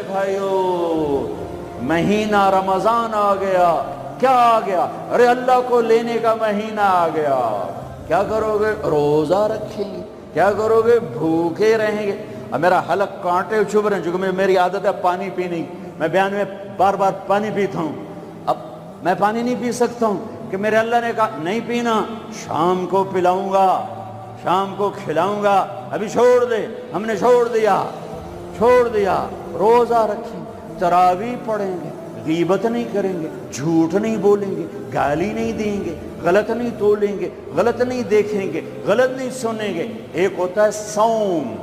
بھائیو مہینہ رمضان آ گیا. کیا آ گیا؟ ارے اللہ کو لینے کا مہینہ آ گیا. کیا کرو گے؟ روزہ رکھیں گے. کیا کرو گے؟ بھوکے رہیں گے. اب میرا حلق کانٹے چبھ رہے ہیں چونکہ میری عادت ہے پانی پینے کی. میں بیان میں بار بار پانی پیتا ہوں. اب میں پانی نہیں پی سکتا ہوں کہ میرے اللہ نے کہا نہیں پینا، شام کو پلاؤں گا، شام کو کھلاؤں گا. ابھی چھوڑ دے. ہم نے چھوڑ دیا. روزہ رکھیں، تراویح پڑھیں گے، غیبت نہیں کریں گے، جھوٹ نہیں بولیں گے، گالی نہیں دیں گے، غلط نہیں تولیں گے، غلط نہیں دیکھیں گے، غلط نہیں سنیں گے. ایک ہوتا ہے صوم،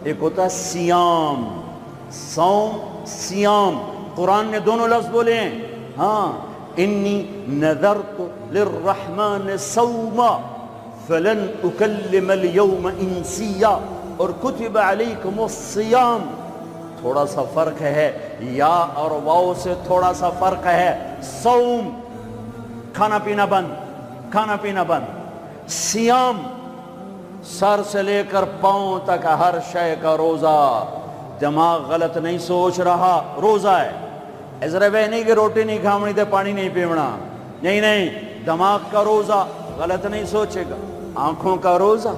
ایک ہوتا ہے سیام. صوم سیام قرآن نے دونوں لفظ بولے ہیں. ہاں، انی نذرت للرحمن صوما فلن اکلم اليوم انسیا. اور کتب علیکم الصیام. تھوڑا سا فرق ہے، یا اور واو سے تھوڑا سا فرق ہے. صوم کھانا پینا بند. سیام سر سے لے کر پاؤں تک ہر شے کا روزہ. دماغ غلط نہیں سوچ رہا، روزہ ہے. ازرے بے نہیں کہ روٹی نہیں کھامنی تے پانی نہیں پیونا. نہیں، دماغ کا روزہ غلط نہیں سوچے گا. آنکھوں کا روزہ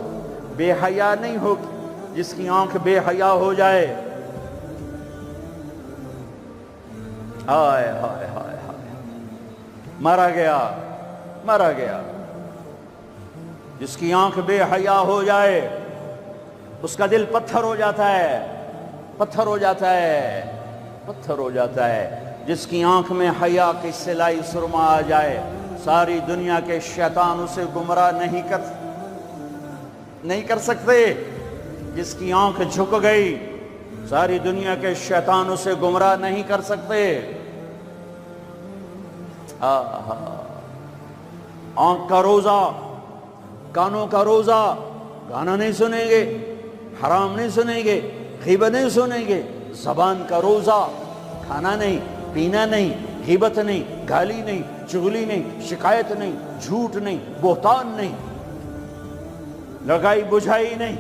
بے حیا نہیں ہوگی. جس کی آنکھ بے حیا ہو جائے، ہائے ہائے ہائے ہائے، مرا گیا. جس کی آنکھ بے حیا ہو جائے اس کا دل پتھر ہو جاتا ہے. جس کی آنکھ میں حیا کی سلائی سرما آ جائے، ساری دنیا کے شیطان اسے گمراہ نہیں کر سکتے. جس کی آنکھ جھک گئی، ساری دنیا کے شیطان اسے گمراہ نہیں کر سکتے. آنکھ کا روزہ، کانوں کا روزہ، گانا نہیں سنیں گے، حرام نہیں سنیں گے، غیبت نہیں سنیں گے. زبان کا روزہ، کھانا نہیں، پینا نہیں، غیبت نہیں، گالی نہیں، چغلی نہیں، شکایت نہیں، جھوٹ نہیں، بہتان نہیں، لگائی بجھائی نہیں.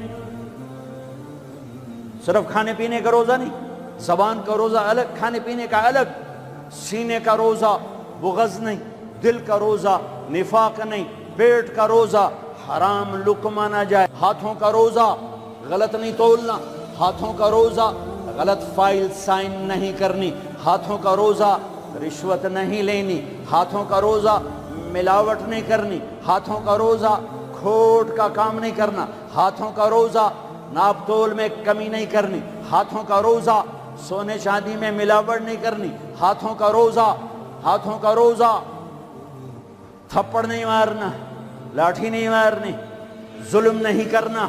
صرف کھانے پینے کا روزہ نہیں، زبان کا روزہ الگ، کھانے پینے کا الگ. سینے کا روزہ بغض نہیں، دل کا روزہ نفاق نہیں، پیٹ کا روزہ حرام لقمہ نہ جائے. ہاتھوں کا روزہ غلط نہیں تولنا، ہاتھوں کا روزہ غلط فائل سائن نہیں کرنی، ہاتھوں کا روزہ رشوت نہیں لینی، ہاتھوں کا روزہ ملاوٹ نہیں کرنی، ہاتھوں کا روزہ کھوٹ کا کام نہیں کرنا، ہاتھوں کا روزہ ناپ تول میں کمی نہیں کرنی، ہاتھوں کا روزہ سونے چاندی میں ملاوٹ نہیں کرنی، ہاتھوں کا روزہ تھپڑ نہیں مارنا، لاٹھی نہیں مارنی، ظلم نہیں کرنا،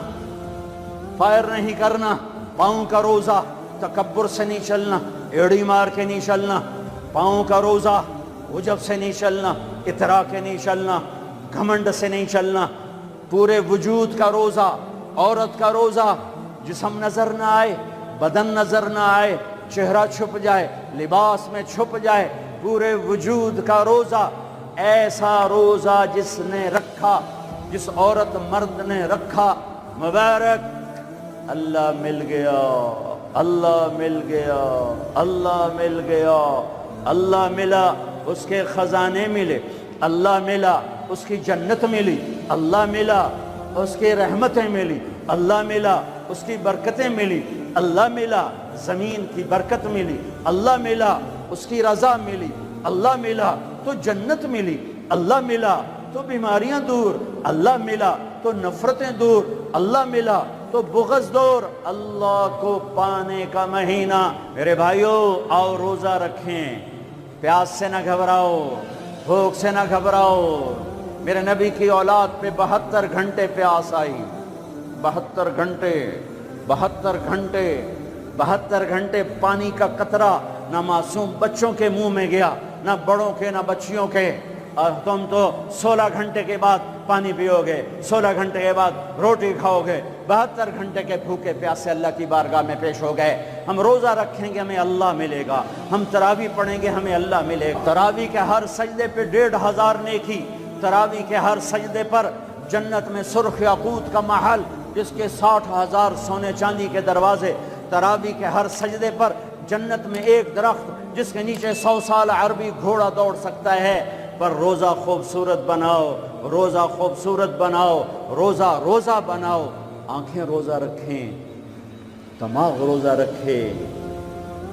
فائر نہیں کرنا. پاؤں کا روزہ تکبر سے نہیں چلنا، ایڑی مار کے نہیں چلنا. پاؤں کا روزہ عجب سے نہیں چلنا، اطراء کے نہیں چلنا، گھمنڈ سے نہیں چلنا. پورے وجود کا روزہ. عورت کا روزہ جسم نظر نہ آئے، بدن نظر نہ آئے، چہرہ چھپ جائے، لباس میں چھپ جائے. پورے وجود کا روزہ. ایسا روزہ جس نے رکھا، جس عورت مرد نے رکھا، مبارک. اللہ مل گیا، اللہ مل گیا، اللہ مل گیا. اللہ ملا، اس کے خزانے ملے. اللہ ملا، اس کی جنت ملی. اللہ ملا، اس کی رحمتیں ملی. اللہ ملا، اس کی برکتیں ملی. اللہ ملا، زمین کی برکت ملی. اللہ ملا، اس کی رضا ملی. اللہ ملا تو جنت ملی. اللہ ملا تو بیماریاں دور. اللہ ملا تو نفرتیں دور. اللہ ملا تو بغض دور. اللہ کو پانے کا مہینہ. میرے بھائیو، آؤ روزہ رکھیں. پیاس سے نہ گھبراؤ، بھوک سے نہ گھبراؤ. میرے نبی کی اولاد پہ 72 گھنٹے پیاس آئی. 72 گھنٹے پانی کا قطرہ نہ معصوم بچوں کے منہ میں گیا، نہ بڑوں کے نہ بچیوں کے. اور تم تو 16 گھنٹے کے بعد پانی پیو گے، 16 گھنٹے کے بعد روٹی کھاؤ گے. 72 گھنٹے کے بھوکے پیاسے اللہ کی بارگاہ میں پیش ہو گئے. ہم روزہ رکھیں گے، ہمیں اللہ ملے گا. ہم تراویح پڑھیں گے، ہمیں اللہ ملے گا. تراویح کے ہر سجدے پہ 1500 نیکی. تراویح کے ہر سجدے پر جنت میں سرخ یاقوت کا محل، جس کے 60,000 سونے چاندی کے دروازے. تراویح کے ہر سجدے پر جنت میں ایک درخت جس کے نیچے 100 سال عربی گھوڑا دوڑ سکتا ہے، پر روزہ خوبصورت بناؤ، روزہ خوبصورت بناؤ، روزہ بناؤ، آنکھیں روزہ رکھیں، دماغ روزہ رکھے،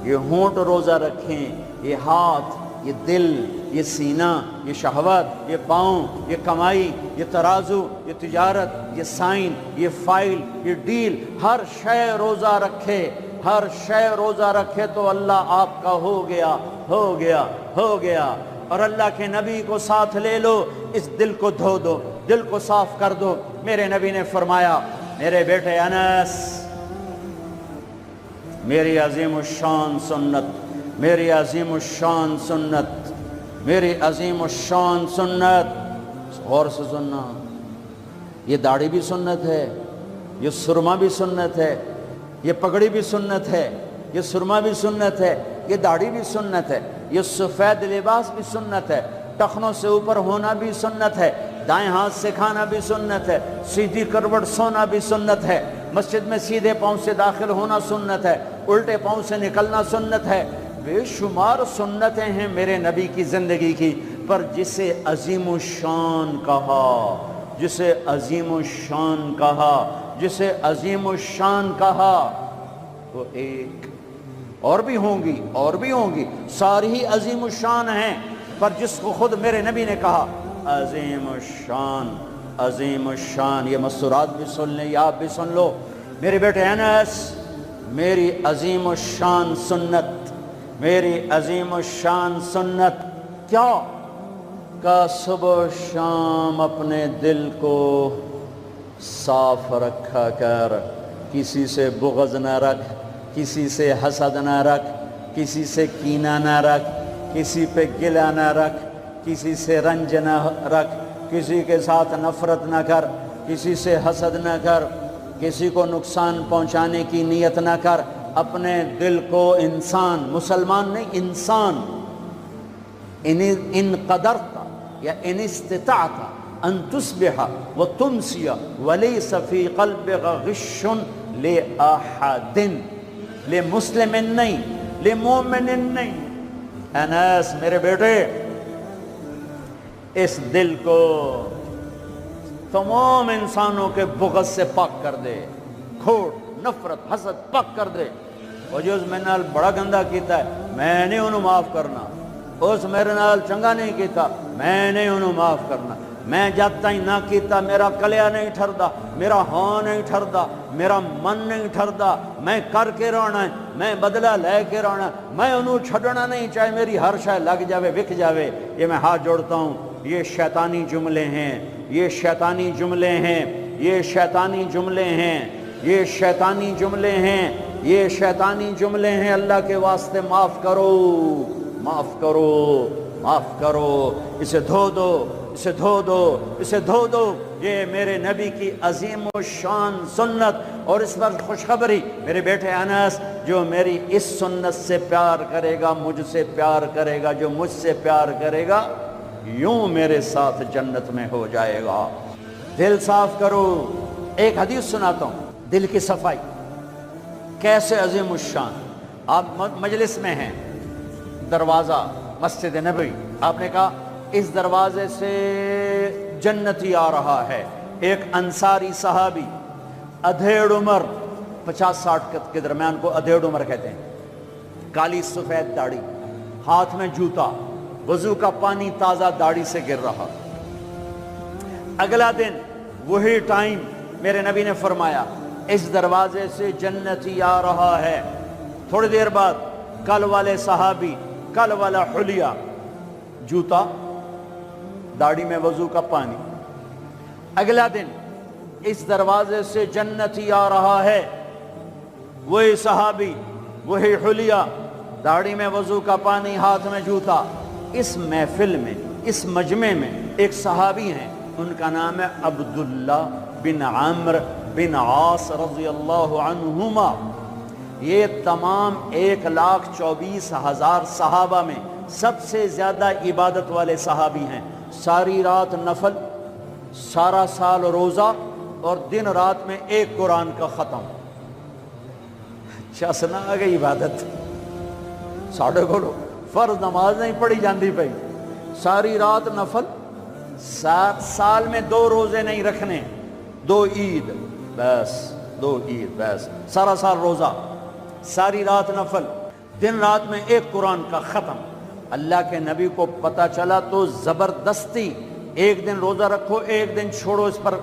یہ ہونٹ روزہ رکھیں، یہ ہاتھ، یہ دل، یہ سینہ، یہ شہوت، یہ پاؤں، یہ کمائی، یہ ترازو، یہ تجارت، یہ سائن، یہ فائل، یہ ڈیل، ہر شے روزہ رکھے، ہر شے روزہ رکھے تو اللہ آپ کا ہو گیا، ہو گیا، ہو گیا۔ اور اللہ کے نبی کو ساتھ لے لو، اس دل کو دھو دو، دل کو صاف کر دو۔ میرے نبی نے فرمایا، میرے بیٹے انس، میری عظیم الشان سنت، میری عظیم الشان سنت، میری عظیم الشان سنت، غور سے سننا، یہ داڑھی بھی سنت ہے، یہ سرما بھی سنت ہے، یہ پگڑی بھی سنت ہے، یہ سرما بھی سنت ہے، یہ داڑھی بھی سنت ہے، یہ سفید لباس بھی سنت ہے، ٹخنوں سے اوپر ہونا بھی سنت ہے، دائیں ہاتھ سے کھانا بھی سنت ہے، سیدھی کروٹ سونا بھی سنت ہے، مسجد میں سیدھے پاؤں سے داخل ہونا سنت ہے، الٹے پاؤں سے نکلنا سنت ہے۔ بے شمار سنتیں ہیں میرے نبی کی زندگی کی، پر جسے عظیم الشان کہا، جسے عظیم الشان کہا، جسے عظیم الشان کہا، وہ ایک اور بھی ہوں گی، اور بھی ہوں گی، ساری ہی عظیم الشان ہیں، پر جس کو خود میرے نبی نے کہا عظیم الشان، عظیم الشان، یہ مستورات بھی سن لیں، یہ آپ بھی سن لو۔ میرے بیٹے انس، میری عظیم الشان سنت، میری عظیم الشان سنت کیا؟ کہ صبح و شام اپنے دل کو صاف رکھا کر، کسی سے بغض نہ رکھ، کسی سے حسد نہ رکھ، کسی سے کینہ نہ رکھ، کسی پہ گلہ نہ رکھ، کسی سے رنج نہ رکھ، کسی کے ساتھ نفرت نہ کر، کسی سے حسد نہ کر، کسی کو نقصان پہنچانے کی نیت نہ کر، اپنے دل کو انسان، مسلمان نہیں انسان، ان قدرت یا ان استطاعت ان تصبح وتمسی ولیس فی قلبک غش لأحد، لمسلم نہیں، لمومن نہیں۔ انس میرے بیٹے، اس دل کو تمام انسانوں کے بغض سے پاک کر دے، کھوٹ، نفرت، حسد پاک کر دے۔ اور جو اس میرے نال بڑا گندہ کیتا ہے میں نے انہوں معاف کرنا، اس میرے نال چنگا نہیں کیتا میں نے انہوں معاف کرنا، میں جب تک نہ کیتا میرا کلیا نہیں ٹھردا، میرا ہاں نہیں ٹھردا، میرا من نہیں ٹھردا، میں کر کے رہنا ہے، میں بدلہ لے کے رہنا ہے، میں انہوں چھڑنا نہیں، چاہے میری ہر شے لگ جاوے وک جاوے۔ یہ میں ہاتھ جوڑتا ہوں، یہ شیطانی جملے ہیں، یہ شیطانی جملے ہیں، یہ شیطانی جملے ہیں، یہ شیطانی جملے ہیں، یہ شیطانی جملے ہیں۔ اللہ کے واسطے معاف کرو، معاف کرو، معاف کرو، اسے دھو دو، اسے دھو دو، اسے دھو دو۔ یہ میرے نبی کی عظیم الشان سنت، اور اس پر خوشخبری میرے بیٹے انس، جو میری اس سنت سے پیار کرے گا مجھ سے پیار کرے گا، جو مجھ سے پیار کرے گا یوں میرے ساتھ جنت میں ہو جائے گا۔ دل صاف کرو۔ ایک حدیث سناتا ہوں، دل کی صفائی کیسے عظیم الشان۔ آپ مجلس میں ہیں، دروازہ مسجد نبوی، آپ نے کہا اس دروازے سے جنتی آ رہا ہے۔ ایک انصاری صحابی، ادھیڑ عمر، 50-60 کے درمیان کو ادھیڑ عمر کہتے ہیں، کالی سفید داڑھی، ہاتھ میں جوتا، وضو کا پانی تازہ داڑھی سے گر رہا۔ اگلا دن وہی ٹائم میرے نبی نے فرمایا اس دروازے سے جنتی آ رہا ہے۔ تھوڑی دیر بعد کل والے صحابی، کل والا حلیہ، جوتا، داڑھی میں وضو کا پانی۔ اگلا دن اس دروازے سے جنتی آ رہا ہے، وہی صحابی، وہی حلیہ، داڑھی میں وضو کا پانی، ہاتھ میں جوتا۔ اس محفل میں، اس مجمع میں ایک صحابی ہیں، ان کا نام ہے عبداللہ بن عمرو بن عاص رضی اللہ عنہما۔ یہ تمام 1,24,000 صحابہ میں سب سے زیادہ عبادت والے صحابی ہیں۔ ساری رات نفل، سارا سال روزہ، اور دن رات میں ایک قرآن کا ختم۔ اچھا سنا آ گئی عبادت، ساڑھے کو فرض نماز نہیں پڑھی جاندی پئی، ساری رات نفل، سال میں 2 روزے نہیں رکھنے، 2 عید بس، 2 عید بس، سارا سال روزہ، ساری رات نفل، دن رات میں 1 قرآن کا ختم۔ اللہ کے نبی کو پتہ چلا تو زبردستی 1 دن روزہ رکھو 1 دن چھوڑو اس پر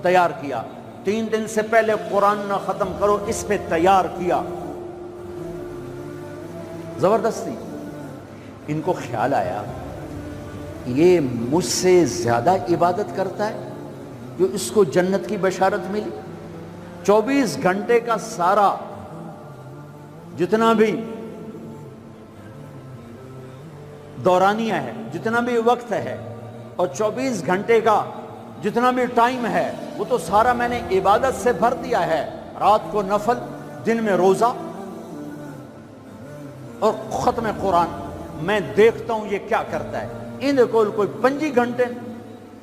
تیار کیا، 3 دن سے پہلے قرآن نہ ختم کرو اس پہ تیار کیا، زبردستی۔ ان کو خیال آیا یہ مجھ سے زیادہ عبادت کرتا ہے جو اس کو جنت کی بشارت ملی۔ 24 گھنٹے کا سارا جتنا بھی دورانیہ ہے، جتنا بھی وقت ہے، اور 24 گھنٹے کا جتنا بھی ٹائم ہے وہ تو سارا میں نے عبادت سے بھر دیا ہے، رات کو نفل، دن میں روزہ اور ختم قرآن۔ میں دیکھتا ہوں یہ کیا کرتا ہے۔ ان کوئی 5 گھنٹے،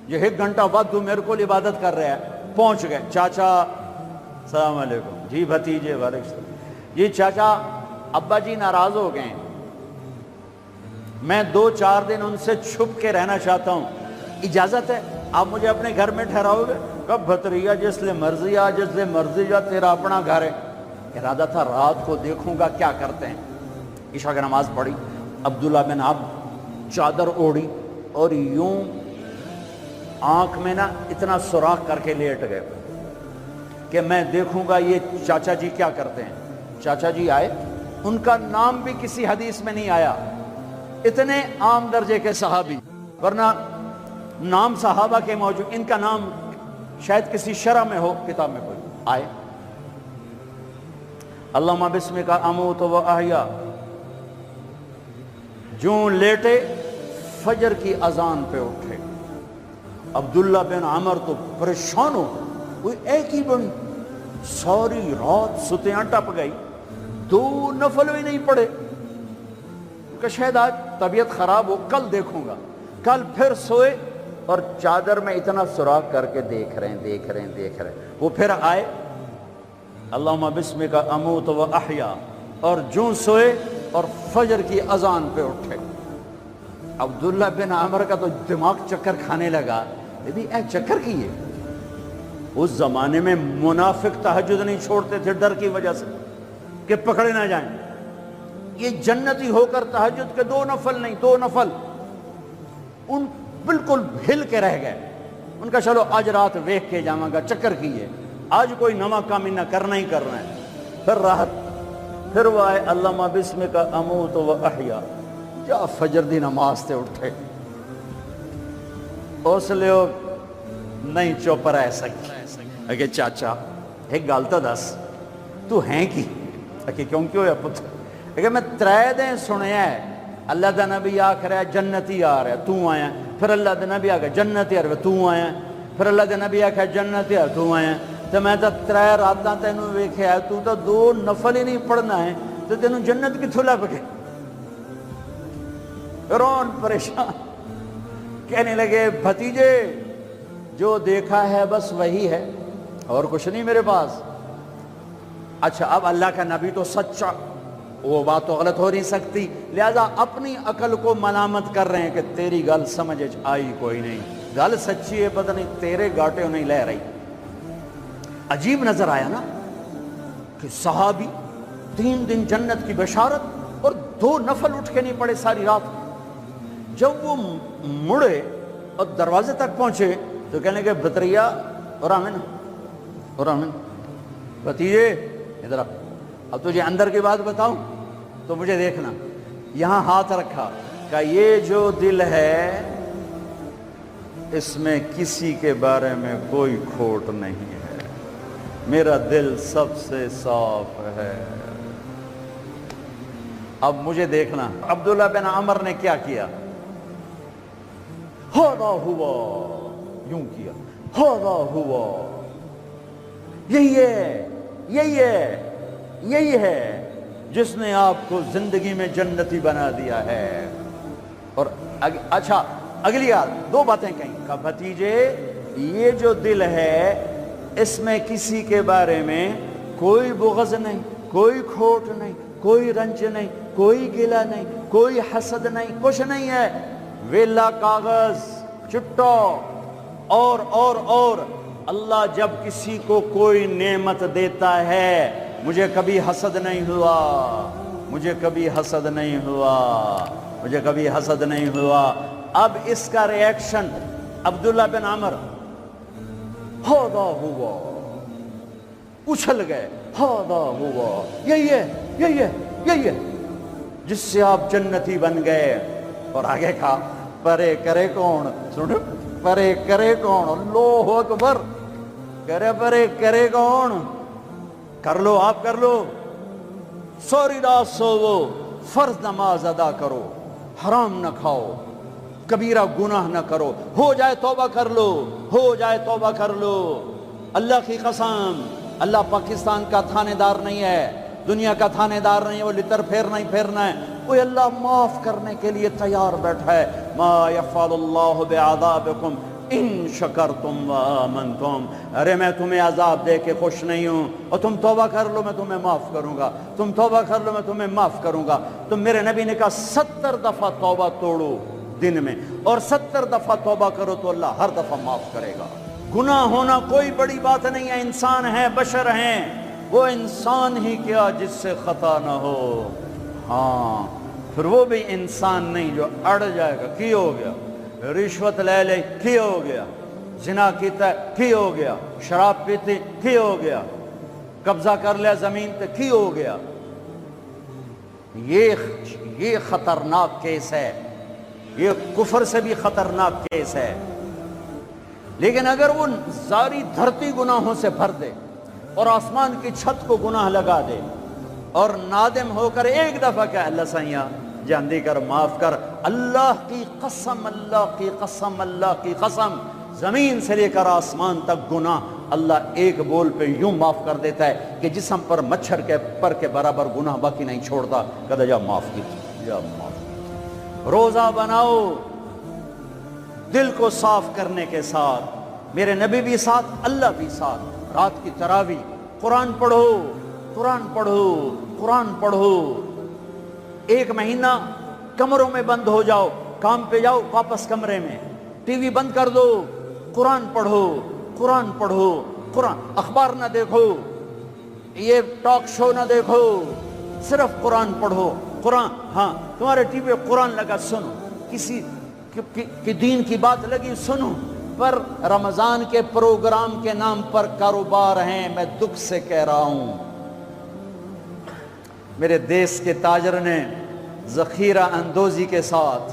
یہ 1 گھنٹہ بعد میرے کو عبادت کر رہا ہے۔ پہنچ گئے، چاچا السلام علیکم، جی بھتیجے وعلیکم السلام، جی چاچا ابا جی ناراض ہو گئے ہیں، میں 2-4 دن ان سے چھپ کے رہنا چاہتا ہوں، اجازت ہے؟ آپ مجھے اپنے گھر میں ٹھہراؤ گے؟ کب بھتریا جس لئے مرضی آ، جس لئے مرضی جا، تیرا اپنا گھر ہے۔ ارادہ تھا رات کو دیکھوں گا کیا کرتے ہیں۔ عشاء کی نماز پڑھی، عبداللہ بن عبد چادر اوڑھی اور یوں آنکھ میں نا اتنا سوراخ کر کے لیٹ گئے کہ میں دیکھوں گا یہ چاچا جی کیا کرتے ہیں۔ چاچا جی آئے، ان کا نام بھی کسی حدیث میں نہیں آیا، اتنے عام درجے کے صحابی، ورنہ نام صحابہ کے موجود، ان کا نام شاید کسی شرح میں ہو، کتاب میں کوئی۔ آئے، اللہم بسمک اموت و احیا، جوں لیٹے فجر کی اذان پہ اٹھے۔ عبداللہ بن عمر تو پریشان ہو، کوئی ایک ہی بن، ساری رات ستیاں ٹپ گئی، 2 نفل بھی نہیں پڑے کہ شاید آج طبیعت خراب ہو، کل دیکھوں گا۔ کل پھر سوئے اور چادر میں اتنا سوراخ کر کے دیکھ رہے ہیں۔ وہ پھر آئے، اللہم بسمک اموت و احیا، اور جوں سوئے اور فجر کی اذان پہ اٹھے۔ عبداللہ بن عمر کا تو دماغ چکر کھانے لگا، اے چکر کی ہے۔ اس زمانے میں منافق تہجد نہیں چھوڑتے تھے ڈر کی وجہ سے کہ پکڑے نہ جائیں۔ یہ جنتی ہو کر تہجد کے 2 نفل نہیں، 2 نفل، ان بالکل ہل کے رہ گئے۔ ان کا چلو آج رات ویکھ کے جاواں گا، چکر کی ہے، آج کوئی نواں کام نہ کرنا ہی کرنا ہے۔ پھر راحت، پھر وہ آئے، اللہم بسمک اموت و احیا، جا فجر دی نماز تے اٹھے۔ اس لیے نہیں چپ رہ سکتے کہ چاچا ایک گل تو دس، تو ہیں کی؟ کہ کیوں ہویا پتر؟ کہ میں 3 دن سنیا ہے اللہ دا نبی آکھ رہا ہے جنتی آ رہا ہے، تو آیا، پھر اللہ دا نبی آکھ جنتی آ رہا ہے، تو آیا، پھر اللہ دا نبی آکھ جنتی آ رہا ہے، تو آیا۔ تو میں تو 3 راتاں تینوں ویکھیا ہے، تو 2 نفل ہی نہیں پڑھنا ہے، تو تینوں جنت کتھوں لب گئے؟ رون پریشان، کہنے لگے بھتیجے جو دیکھا ہے بس وہی ہے، اور کچھ نہیں میرے پاس۔ اچھا اب اللہ کا نبی تو سچا، وہ بات تو غلط ہو نہیں سکتی، لہذا اپنی عقل کو ملامت کر رہے ہیں کہ تیری گل سمجھ آئی کوئی نہیں، گل سچی ہے پتہ نہیں تیرے گاٹے نہیں لے رہی۔ عجیب نظر آیا نا کہ صحابی 3 دن جنت کی بشارت اور 2 نفل اٹھ کے نہیں پڑے ساری رات۔ جب وہ مڑے اور دروازے تک پہنچے تو کہنے لگے بطریا اور آمن بھتیجے ادھر آ، اب تجھے اندر کی بات بتاؤں تو مجھے دیکھنا۔ یہاں ہاتھ رکھا، کہ یہ جو دل ہے اس میں کسی کے بارے میں کوئی کھوٹ نہیں ہے، میرا دل سب سے صاف ہے، اب مجھے دیکھنا۔ عبداللہ بن عمر نے کیا کیا؟ ہاذا ہوا، یوں کیا، ہاذا ہوا، یہی ہے جس نے آپ کو زندگی میں جنتی بنا دیا ہے۔ اور اچھا اگلی یاد 2 باتیں کہیں کہ بھتیجے یہ جو دل ہے اس میں کسی کے بارے میں کوئی بغض نہیں، کوئی کھوٹ نہیں، کوئی رنج نہیں، کوئی گلہ نہیں، کوئی حسد نہیں، کچھ نہیں ہے، ویلا کاغذ چٹو اور اللہ جب کسی کو کوئی نعمت دیتا ہے، مجھے کبھی حسد نہیں ہوا، مجھے کبھی حسد نہیں ہوا، مجھے کبھی حسد نہیں ہوا۔ اب اس کا ریاکشن عبداللہ بن عمر ہادا ہوا، اچھل گئے، ہادا ہوا، یہی ہے جس سے آپ جنتی بن گئے۔ اور آگے کہا پرے کرے کون، سنو، پرے کرے کون، اللہ اکبر، پرے کرے کون، کر لو آپ، کر لو، سوری رات سوو، فرض نماز ادا کرو، حرام نہ کھاؤ، کبیرہ گناہ نہ کرو، ہو جائے توبہ کر لو، ہو جائے توبہ کر لو۔ اللہ کی قسم، اللہ پاکستان کا تھانے دار نہیں ہے، دنیا کا تھانے دار نہیں ہے، وہ لتر پھیرنا ہے، کوئی اللہ معاف کرنے کے لیے تیار بیٹھا ہے۔ ما یفعل اللہ بعذابکم ان شکرتم و آمنتم، ارے میں تمہیں عذاب دے کے خوش نہیں ہوں، اور تم توبہ کر لو میں تمہیں معاف کروں گا، تم توبہ کر لو میں تمہیں معاف کروں گا۔ تو میرے نبی نے کہا 70 دفعہ توبہ توڑو دن میں، اور 70 دفعہ توبہ کرو تو اللہ ہر دفعہ معاف کرے گا۔ گناہ ہونا کوئی بڑی بات نہیں ہے، انسان ہیں، بشر ہیں، وہ انسان ہی کیا جس سے خطا نہ ہو، ہاں پھر وہ بھی انسان نہیں جو اڑ جائے گا، کی ہو گیا، رشوت لے لے کی ہو گیا، زنا کیتا ہے کی ہو گیا، شراب پیتے کی ہو گیا، قبضہ کر لیا زمین پہ کی ہو گیا۔ یہ خطرناک کیس ہے، یہ کفر سے بھی خطرناک کیس ہے۔ لیکن اگر وہ ساری دھرتی گناہوں سے بھر دے اور آسمان کی چھت کو گناہ لگا دے اور نادم ہو کر ایک دفعہ کہ اللہ سائیاں جاندی کر، معاف کر، اللہ کی قسم، اللہ کی قسم، اللہ کی قسم، زمین سے لے کر آسمان تک گناہ اللہ ایک بول پہ یوں معاف کر دیتا ہے کہ جسم پر مچھر کے پر کے برابر گناہ باقی نہیں چھوڑتا، کہتا جا معاف کی، جا معاف کی۔ روزہ بناؤ دل کو صاف کرنے کے ساتھ، میرے نبی بھی ساتھ، اللہ بھی ساتھ، رات کی تراویح، قرآن پڑھو، قرآن پڑھو، قرآن پڑھو، ایک مہینہ کمروں میں بند ہو جاؤ، کام پہ جاؤ واپس کمرے میں، ٹی وی بند کر دو، قرآن پڑھو، قرآن پڑھو، قرآن، اخبار نہ دیکھو، یہ ٹاک شو نہ دیکھو، صرف قرآن پڑھو، قرآن، ہاں تمہارے ٹی وی قرآن لگا سنو، کسی کی دین کی بات لگی سنو، پر رمضان کے پروگرام کے نام پر کاروبار ہیں، میں دکھ سے کہہ رہا ہوں۔ میرے دیس کے تاجر نے ذخیرہ اندوزی کے ساتھ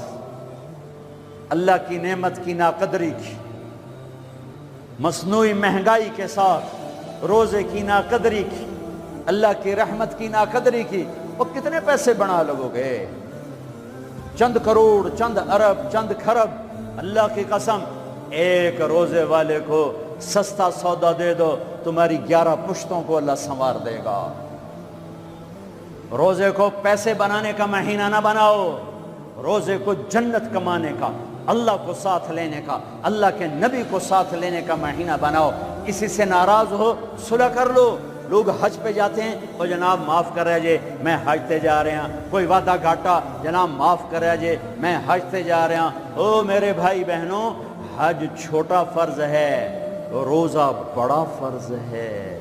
اللہ کی نعمت کی ناقدری کی، مصنوعی مہنگائی کے ساتھ روزے کی ناقدری کی، اللہ کی رحمت کی ناقدری کی، وہ کتنے پیسے بنا لگو گے، چند کروڑ، چند ارب، چند کھرب، اللہ کی قسم ایک روزے والے کو سستا سودا دے دو، تمہاری 11 پشتوں کو اللہ سنوار دے گا۔ روزے کو پیسے بنانے کا مہینہ نہ بناؤ، روزے کو جنت کمانے کا، اللہ کو ساتھ لینے کا، اللہ کے نبی کو ساتھ لینے کا مہینہ بناؤ۔ کسی سے ناراض ہو صلح کر لو، لوگ حج پہ جاتے ہیں، اور جناب معاف کر رہے جے میں حج تے جا رہے ہیں، کوئی وعدہ گھاٹا، جناب معاف کر رہے جے میں حج تے جا رہے ہیں۔ او میرے بھائی بہنوں، حج چھوٹا فرض ہے، روزہ بڑا فرض ہے،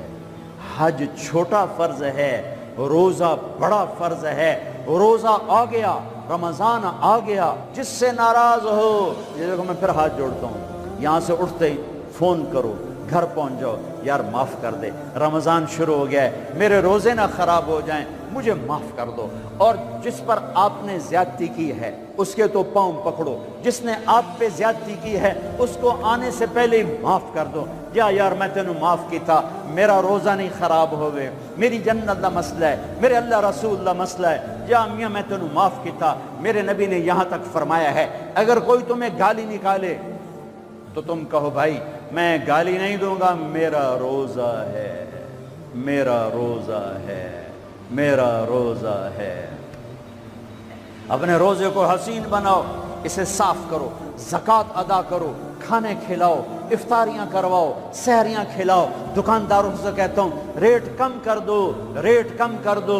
حج چھوٹا فرض ہے، روزہ بڑا فرض ہے۔ روزہ آ گیا، رمضان آ گیا، جس سے ناراض ہو، یہ دیکھو میں پھر ہاتھ جوڑتا ہوں، یہاں سے اٹھتے ہی فون کرو، گھر پہنچ جاؤ، یار معاف کر دے، رمضان شروع ہو گیا ہے، میرے روزے نہ خراب ہو جائیں، مجھے معاف کر دو۔ اور جس پر آپ نے زیادتی کی ہے اس کے تو پاؤں پکڑو، جس نے آپ پہ زیادتی کی ہے اس کو آنے سے پہلے ہی معاف کر دو، جا یار میں تینوں معاف کیتا، میرا روزہ نہیں خراب ہوئے، میری جنت دا مسئلہ ہے، میرے اللہ رسول دا مسئلہ ہے، جا میاں میں تینوں معاف کیتا۔ میرے نبی نے یہاں تک فرمایا ہے اگر کوئی تمہیں گالی نکالے تو تم کہو بھائی میں گالی نہیں دوں گا، میرا روزہ ہے، میرا روزہ ہے، میرا روزہ ہے۔ اپنے روزے کو حسین بناؤ، اسے صاف کرو، زکوٰۃ ادا کرو، کھانے کھلاؤ، افطاریاں کرواؤ، سحریاں کھلاؤ۔ دکانداروں سے کہتا ہوں ریٹ کم کر دو، ریٹ کم کر دو،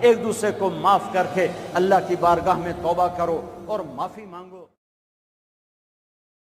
ایک دوسرے کو معاف کر کے اللہ کی بارگاہ میں توبہ کرو اور معافی مانگو۔